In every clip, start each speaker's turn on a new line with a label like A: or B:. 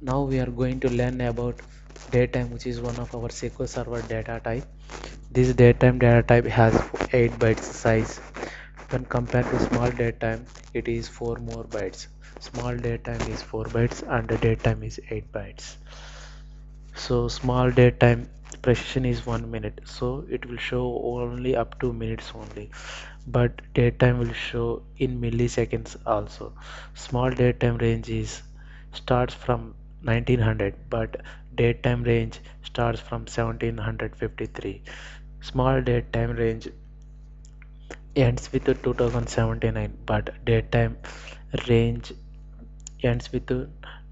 A: Now we are going to learn about DateTime, which is one of our SQL Server data type. This DateTime data type has 8 bytes size. When compared to small DateTime, it is 4 more bytes. Small DateTime is 4 bytes and the DateTime is 8 bytes. So small DateTime precision is 1 minute, so it will show only up to minutes only, but DateTime will show in milliseconds also. Small DateTime range is starts from 1900, but DateTime range starts from 1753. Small DateTime range ends with 2079, but DateTime range ends with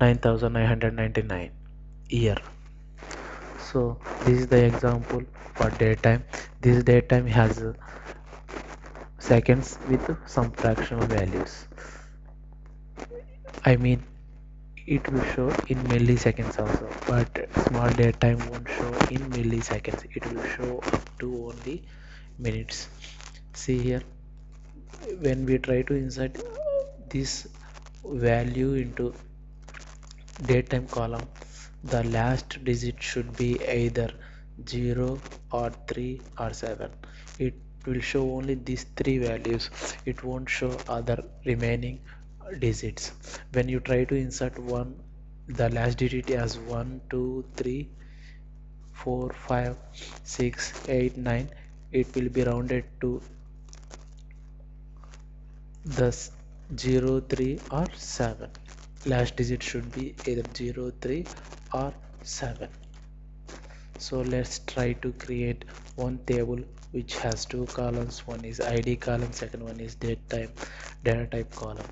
A: 9999 year. So this is the example for DateTime. This DateTime has seconds with some fractional values. I mean, it will show in milliseconds also, but small DateTime won't show in milliseconds. It will show up to only minutes. See here, when we try to insert this value into DateTime column, the last digit should be either 0 or 3 or 7. It will show only these three values. It won't show other remaining digits. When you try to insert one, the last digit as 1 2 3 4 5 6 8 9, it will be rounded to the 0 3 or 7. Last digit should be either 0 3 or 7. So let's try to create one table which has two columns. One is id column, second one is DateTime data type column.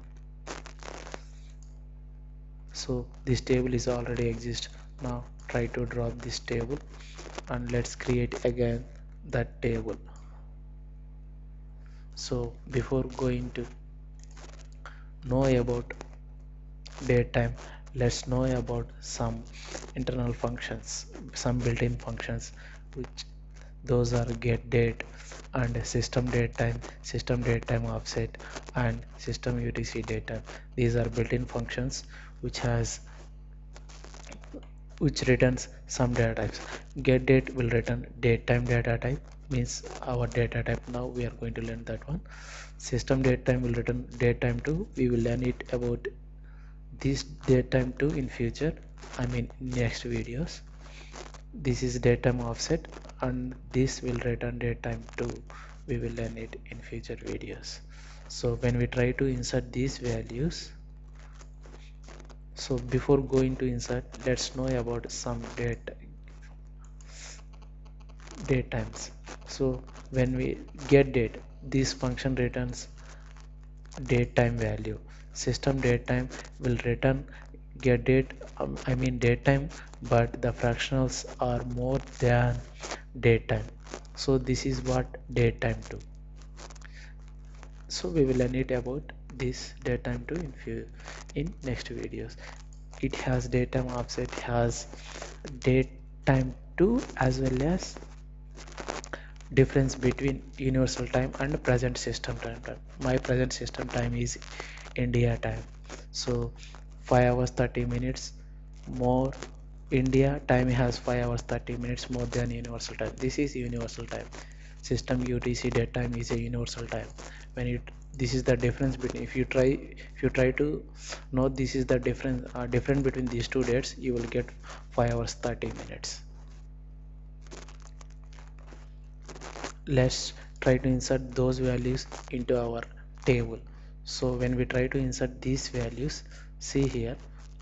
A: So this table is already exist. Now try to drop this table and let's create again that table. So before going to know about DateTime, let's know about some internal functions, some built-in functions, which those are getDate and system DateTime offset, and system UTC DateTime. These are built-in functions which returns some data types. GetDate will return DateTime data type, means our data type. Now we are going to learn that one. System DateTime will return DateTime2. We will learn it about this DateTime2 in future, I mean next videos. This is DateTime offset and this will return DateTime2. We will learn it in future videos. So when we try to insert these values, so before going to insert, let's know about some date times. So when we get date, this function returns DateTime value. System DateTime will return get date, I mean DateTime, but the fractionals are more than DateTime. So this is what DateTime do. So we will learn it about this DateTime2 in next videos. It has DateTime offset, has DateTime2 as well as difference between universal time and present system time. My present system time is India time, so 5 hours 30 minutes more. India time has 5 hours 30 minutes more than universal time. This is universal time. System UTC date time is a universal time. When it this is the difference between, if you try to know this is the difference between these two dates, you will get 5 hours 30 minutes. Let's try to insert those values into our table. So when we try to insert these values, see here,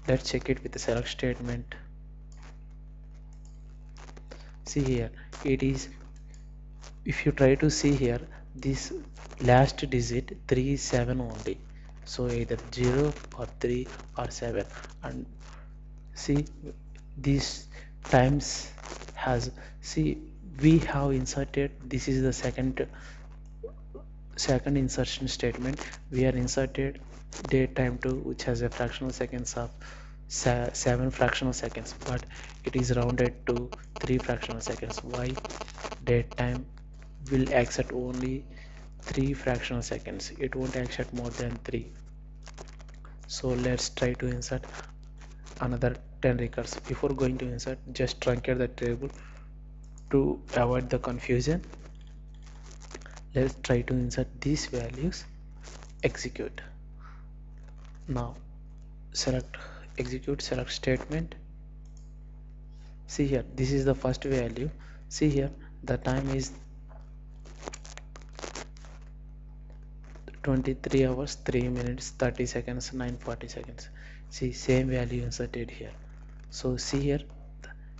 A: let's check it with the select statement. See here, it is, if you try to see here, this last digit 3 is 7 only, so either 0 or 3 or 7. And see, these times has, see, we have inserted, this is the second insertion statement. We are inserted DateTime2, which has a fractional seconds of 7 fractional seconds, but it is rounded to 3 fractional seconds. Why? DateTime will accept only 3 fractional seconds, it won't accept more than 3. So let's try to insert another 10 records. Before going to insert, just truncate the table to avoid the confusion. Let's try to insert these values. Execute. Now select execute, select statement. See here, this is the first value. See here, the time is 23 hours 3 minutes 30 seconds 940 seconds. See, same value inserted here. So see here,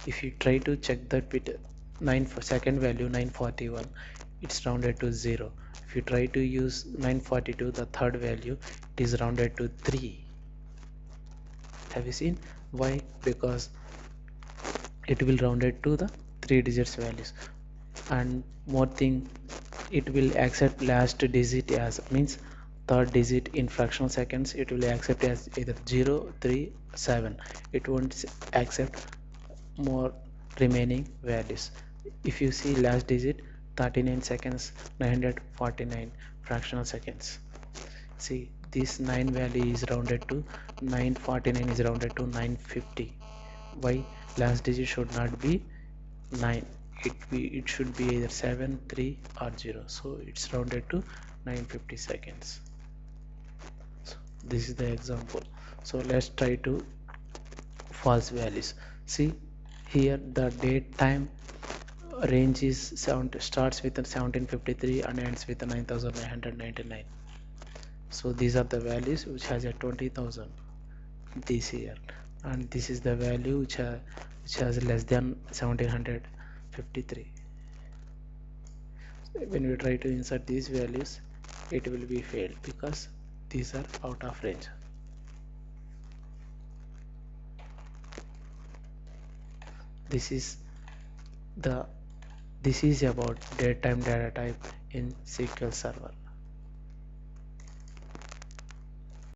A: if you try to check that bit, 9 for second value 941, it's rounded to 0. If you try to use 942, the third value, it is rounded to 3. Have you seen why? Because it will rounded to the 3 digits values. And more thing, it will accept last digit as, means third digit in fractional seconds, it will accept as either 0 3 7. It won't accept more remaining values. If you see last digit 39 seconds 949 fractional seconds. See, this 9 value is rounded to 949, is rounded to 950. Why? Last digit should not be 9, it should be either 7 3 or 0, so it's rounded to 950 seconds. So this is the example. So let's try to false values. See here, the date time range is starts with 1753 and ends with 9999. So these are the values which has a 20,000 this year, and this is the value which has less than 1753. So when we try to insert these values, it will be failed because these are out of range. This is about DateTime data type in SQL Server.